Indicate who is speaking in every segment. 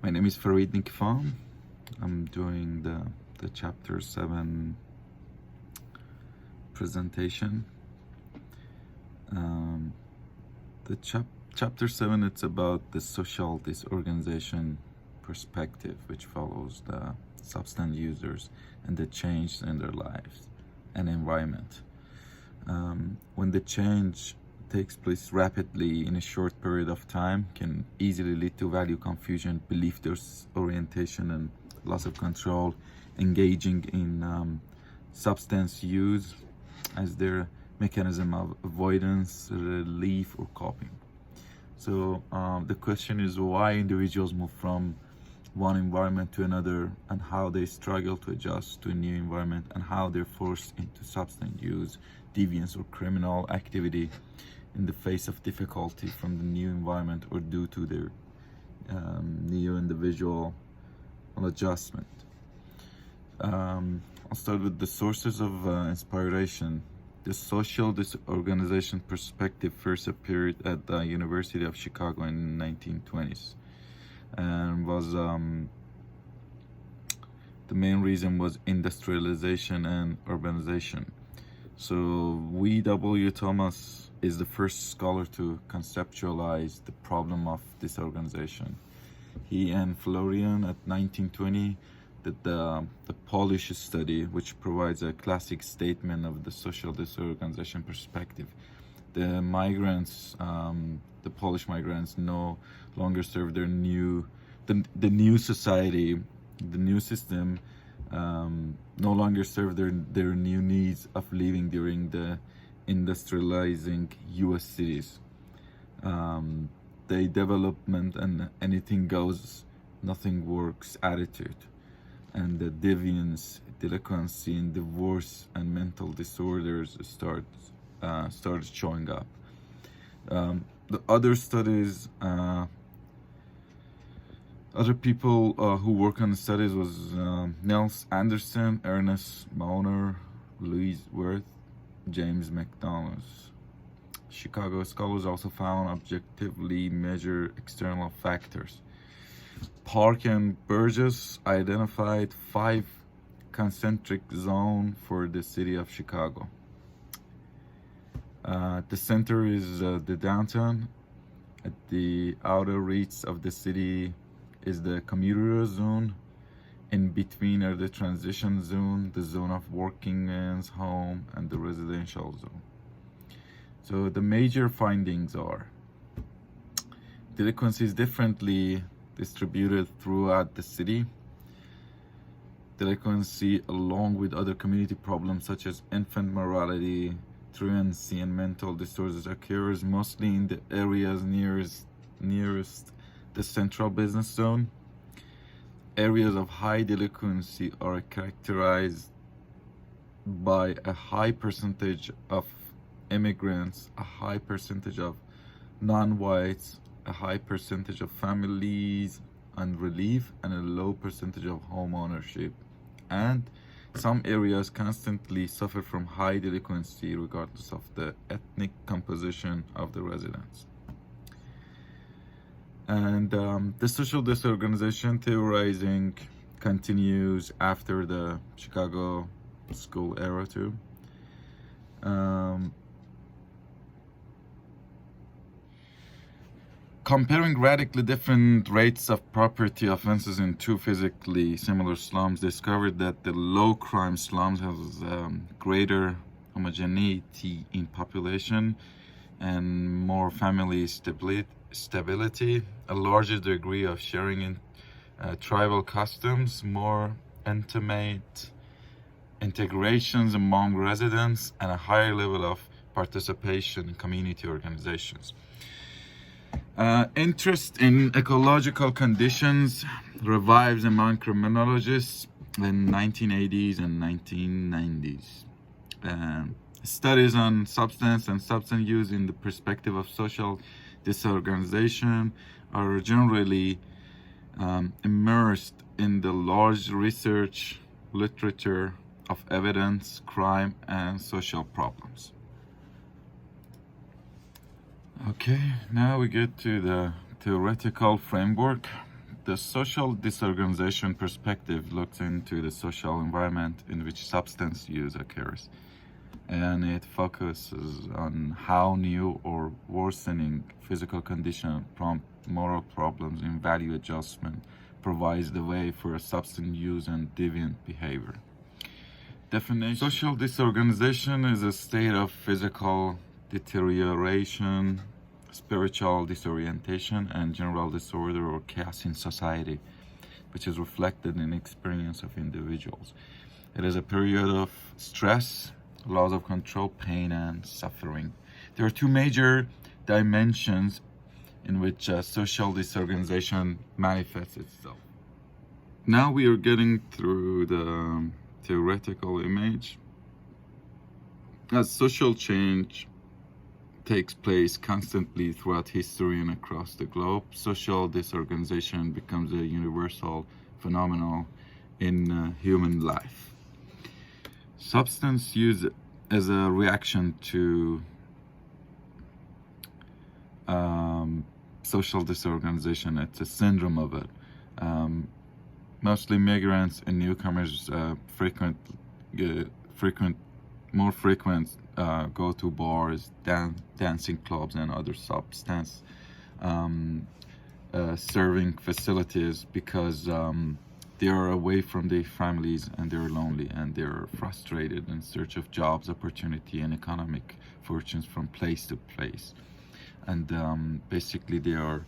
Speaker 1: My name is Farid Nikfam. I'm doing the chapter 7 presentation. Um, the chapter 7, it's about the social disorganization perspective, which follows the substance users and the change in their lives and environment. When the change takes place rapidly in a short period of time, can easily lead to value confusion, belief disorientation, and loss of control, engaging in substance use as their mechanism of avoidance, relief, or coping. So the question is why individuals move from one environment to another, and how they struggle to adjust to a new environment, and how they're forced into substance use, deviance, or criminal activity in the face of difficulty from the new environment or due to their new individual adjustment. I'll start with the sources of inspiration. The social disorganization perspective first appeared at the University of Chicago in 1920s, and was the main reason was industrialization and urbanization. So W. Thomas is the first scholar to conceptualize the problem of disorganization. He and Florian at 1920 did the Polish study, which provides a classic statement of the social disorganization perspective. The migrants, the Polish migrants, no longer serve their new society, the new system, no longer serve their new needs of living during the industrializing U.S. cities. The development and anything goes, nothing works attitude, and the deviance, delinquency, and divorce and mental disorders started showing up. The other studies, other people who work on the studies was Nels Anderson, Ernest Mauner, Louise Wirth, James McDonald's. Chicago scholars also found objectively measure external factors. Park and Burgess identified 5 concentric zones for the city of Chicago. The center is the downtown. At the outer reaches of the city is the commuter zone. In between are the transition zone, the zone of working man's home, and the residential zone. So the major findings are delinquency is differently distributed throughout the city. Delinquency, along with other community problems such as infant mortality, truancy, and mental disorders, occurs mostly in the areas nearest the central business zone. Areas of high delinquency are characterized by a high percentage of immigrants, a high percentage of non-whites, a high percentage of families on relief, and a low percentage of home ownership. And some areas constantly suffer from high delinquency regardless of the ethnic composition of the residents. And the social disorganization theorizing continues after the Chicago school era too. Comparing radically different rates of property offenses in 2 physically similar slums discovered that the low crime slums has greater homogeneity in population and more family stability, a larger degree of sharing in tribal customs, more intimate integrations among residents, and a higher level of participation in community organizations. Interest in ecological conditions revives among criminologists in 1980s and 1990s. Studies on substance and substance use in the perspective of social disorganization are generally immersed in the large research literature of evidence, crime, and social problems. Okay, now we get to the theoretical framework. The social disorganization perspective looks into the social environment in which substance use occurs, and it focuses on how new or worsening physical condition prompt moral problems in value adjustment provides the way for substance use and deviant behavior. Definition: social disorganization is a state of physical deterioration, spiritual disorientation, and general disorder or chaos in society, which is reflected in experience of individuals. It is a period of stress, loss of control, pain, and suffering. There are two major dimensions in which social disorganization manifests itself. Now we are getting through the theoretical image. As social change takes place constantly throughout history and across the globe, social disorganization becomes a universal phenomenon in human life. Substance use as a reaction to social disorganization, it's a syndrome of it. Mostly migrants and newcomers more frequent go to bars, dancing clubs, and other substance serving facilities because they are away from their families and they're lonely and they're frustrated in search of jobs, opportunity, and economic fortunes from place to place. And basically they are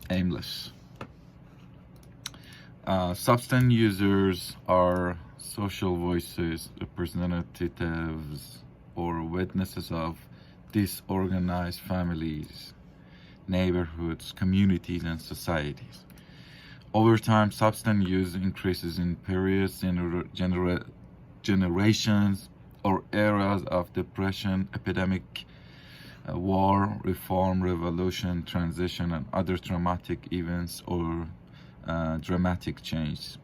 Speaker 1: aimless. Substance users are social voices, representatives, or witnesses of disorganized families, neighborhoods, communities, and societies. Over time, substance use increases in periods, generations, or eras of depression, epidemic, war, reform, revolution, transition, and other traumatic events or dramatic change.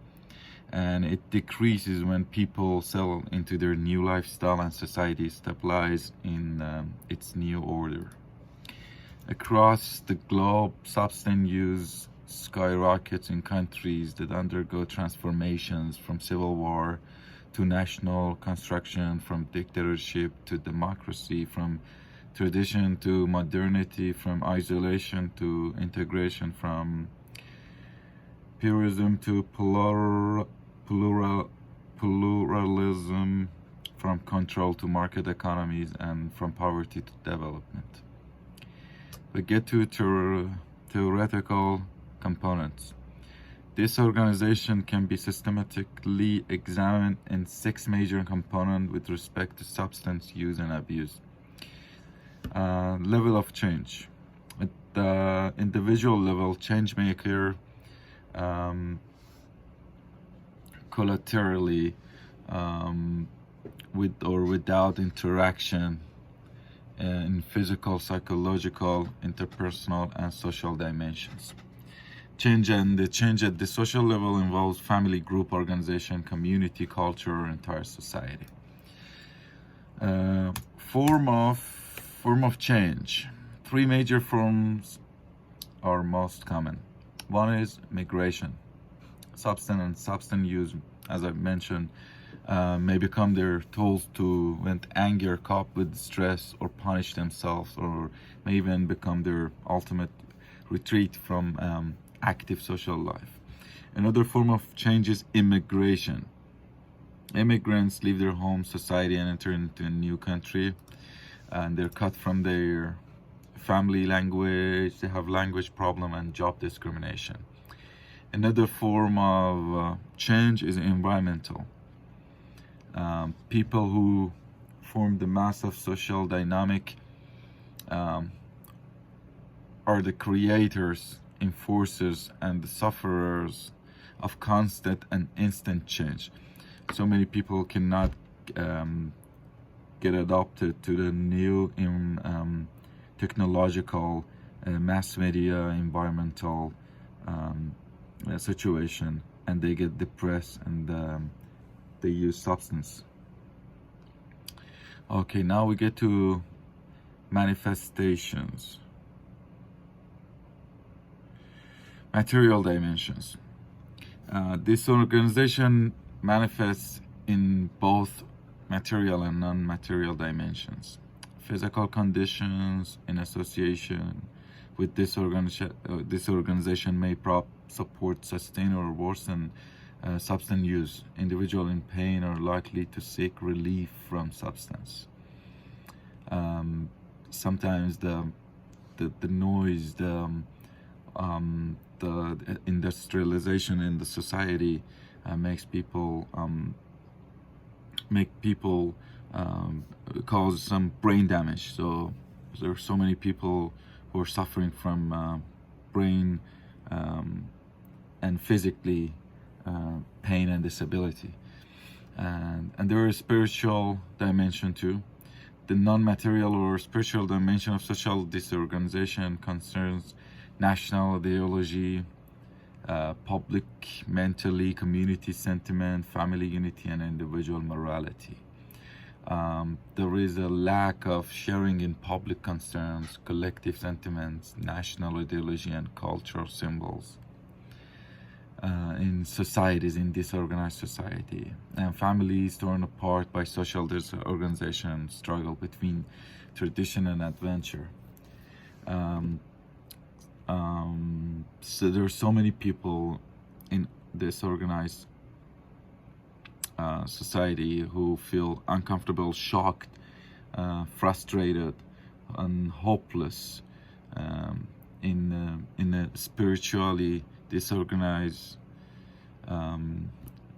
Speaker 1: And it decreases when people settle into their new lifestyle and society stabilizes in its new order. Across the globe, substance use skyrockets in countries that undergo transformations from civil war to national construction, from dictatorship to democracy, from tradition to modernity, from isolation to integration, from purism to pluralism, from control to market economies, and from poverty to development. We get to theoretical components. This organization can be systematically examined in 6 major components with respect to substance use and abuse. Level of change. At the individual level, change may occur collaterally with or without interaction in physical, psychological, interpersonal, and social dimensions. The change at the social level involves family, group, organization, community, culture, or entire society. Form of change. 3 major forms are most common. One is migration. Substance use, as I mentioned, may become their tools to vent anger, cope with stress, or punish themselves, or may even become their ultimate retreat from active social life. Another form of change is immigration. Immigrants leave their home society and enter into a new country, and they're cut from their family language, they have language problem and job discrimination. Another form of change is environmental. People who form the mass of social dynamic are the creators, enforcers, and the sufferers of constant and instant change. So many people cannot get adopted to the new technological, mass media, environmental situation, and they get depressed and they use substance. Okay, now we get to manifestations. Material dimensions. Disorganization manifests in both material and non-material dimensions. Physical conditions in association with disorganization may support, sustain, or worsen substance use. Individuals in pain are likely to seek relief from substance. Sometimes the noise, the industrialization in the society makes people cause some brain damage. So there are so many people who are suffering from brain and physically pain and disability. And there is a spiritual dimension too. The non-material or spiritual dimension of social disorganization concerns national ideology, public mentally, community sentiment, family unity, and individual morality. There is a lack of sharing in public concerns, collective sentiments, national ideology, and cultural symbols in societies, in disorganized society. And families torn apart by social disorganization, struggle between tradition and adventure. So there are so many people in disorganized society who feel uncomfortable, shocked, frustrated, and hopeless in a spiritually disorganized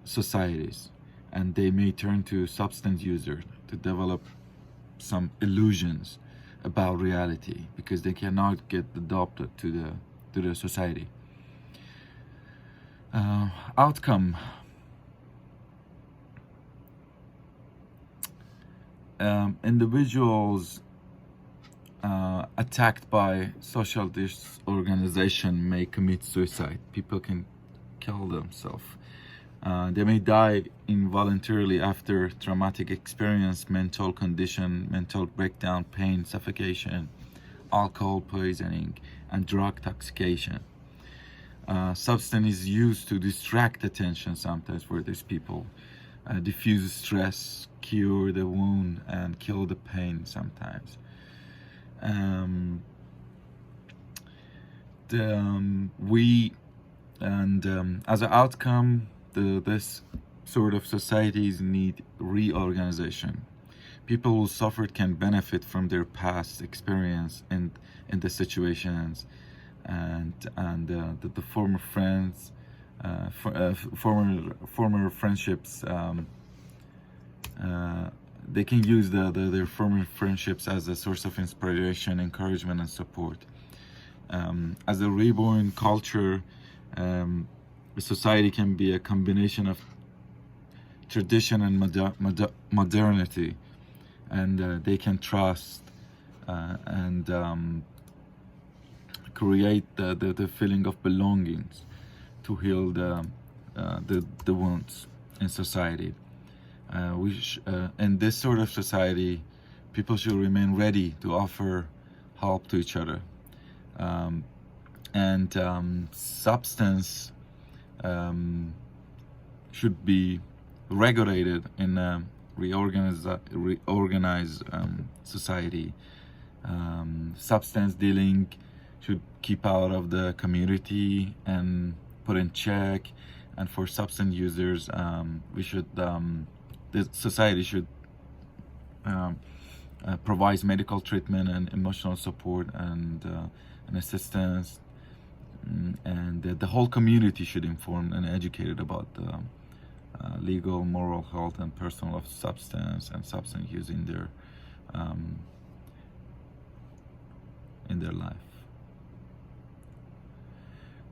Speaker 1: societies, and they may turn to substance users to develop some illusions about reality because they cannot get adopted to the society. Outcome. Individuals attacked by social disorganization may commit suicide. People can kill themselves. They may die involuntarily after traumatic experience, mental condition, mental breakdown, pain, suffocation, alcohol poisoning, and drug intoxication. Substance is used to distract attention sometimes for these people, diffuse stress, cure the wound, and kill the pain sometimes. As an outcome, this sort of societies need reorganization. People who suffered can benefit from their past experience in the situations, and the former friends, former friendships. They can use their former friendships as a source of inspiration, encouragement, and support. As a reborn culture, a society can be a combination of tradition and modernity, and they can trust and create the feeling of belongings to heal the wounds in society. In this sort of society, people should remain ready to offer help to each other, and substance should be regulated in a reorganized society. Substance dealing should keep out of the community and put in check. And for substance users, the society should provide medical treatment and emotional support and assistance. And the whole community should inform and educated about the legal, moral health, and personal of substance and substance use in their life.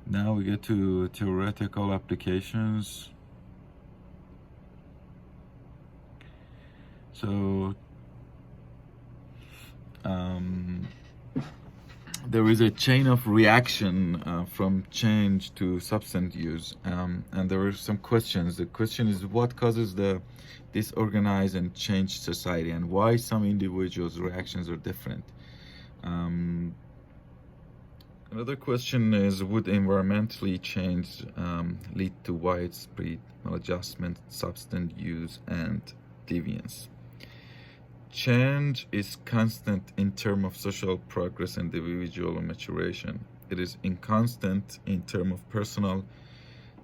Speaker 1: Now we get to theoretical applications. So there is a chain of reaction from change to substance use, and there are some questions. The question is, what causes the disorganized and changed society, and why some individuals' reactions are different? Another question is, would environmentally change lead to widespread maladjustment, substance use, and deviance? Change is constant in terms of social progress and individual maturation. It is inconstant in terms of personal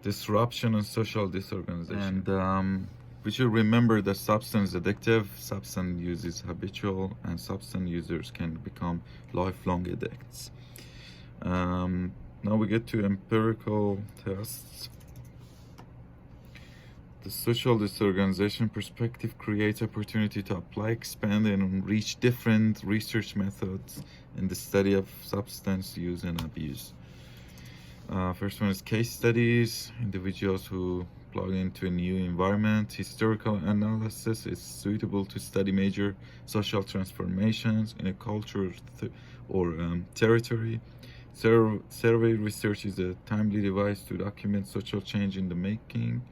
Speaker 1: disruption and social disorganization. And we should remember that substance is addictive, substance use is habitual, and substance users can become lifelong addicts. Now we get to empirical tests. The social disorganization perspective creates opportunity to apply, expand, and reach different research methods in the study of substance use and abuse. First one is case studies, individuals who plug into a new environment. Historical analysis is suitable to study major social transformations in a culture or territory. Survey research is a timely device to document social change in the making.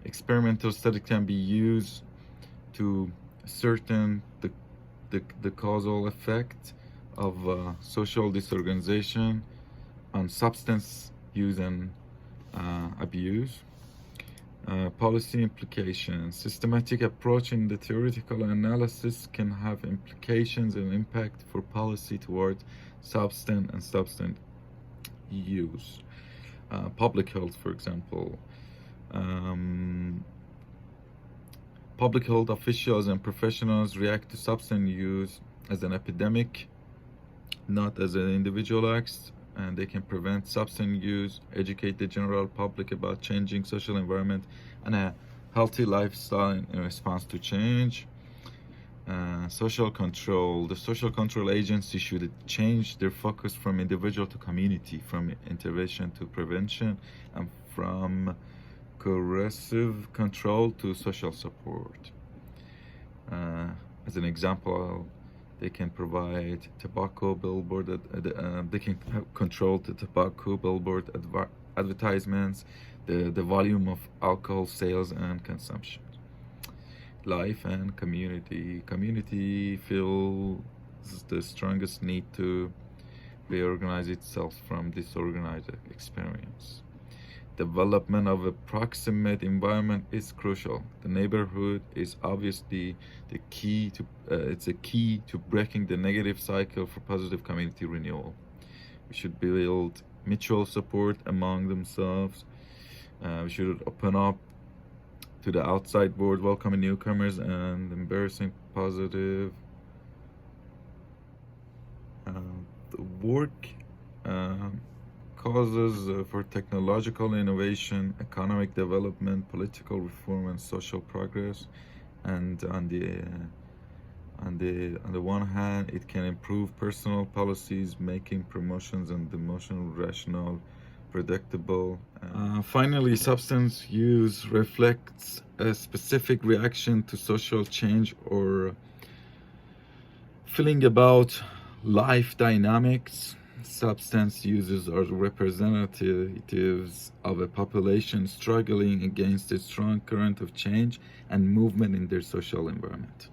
Speaker 1: Experimental study can be used to ascertain the causal effect of social disorganization on substance use and abuse. Policy implications. Systematic approach in the theoretical analysis can have implications and impact for policy towards substance and substance use. Public health, for example. Public health officials and professionals react to substance use as an epidemic, not as an individual act, and they can prevent substance use, educate the general public about changing social environment and a healthy lifestyle in response to change. Social control. The social control agency should change their focus from individual to community, from intervention to prevention, and from coercive control to social support. As an example, they can provide tobacco billboard. They can control the tobacco billboard advertisements, the volume of alcohol sales and consumption. Life and community. Community feels the strongest need to reorganize itself from disorganized experience. Development of a proximate environment is crucial. The neighborhood is obviously the key to it's a key to breaking the negative cycle for positive community renewal. We should build mutual support among themselves. We should open up to the outside world, welcoming newcomers and embracing positive the work causes for technological innovation, economic development, political reform, and social progress. And on the one hand, it can improve personal policies, making promotions and demotion rational, predictable. Finally, substance use reflects a specific reaction to social change or feeling about life dynamics. Substance users are representatives of a population struggling against a strong current of change and movement in their social environment.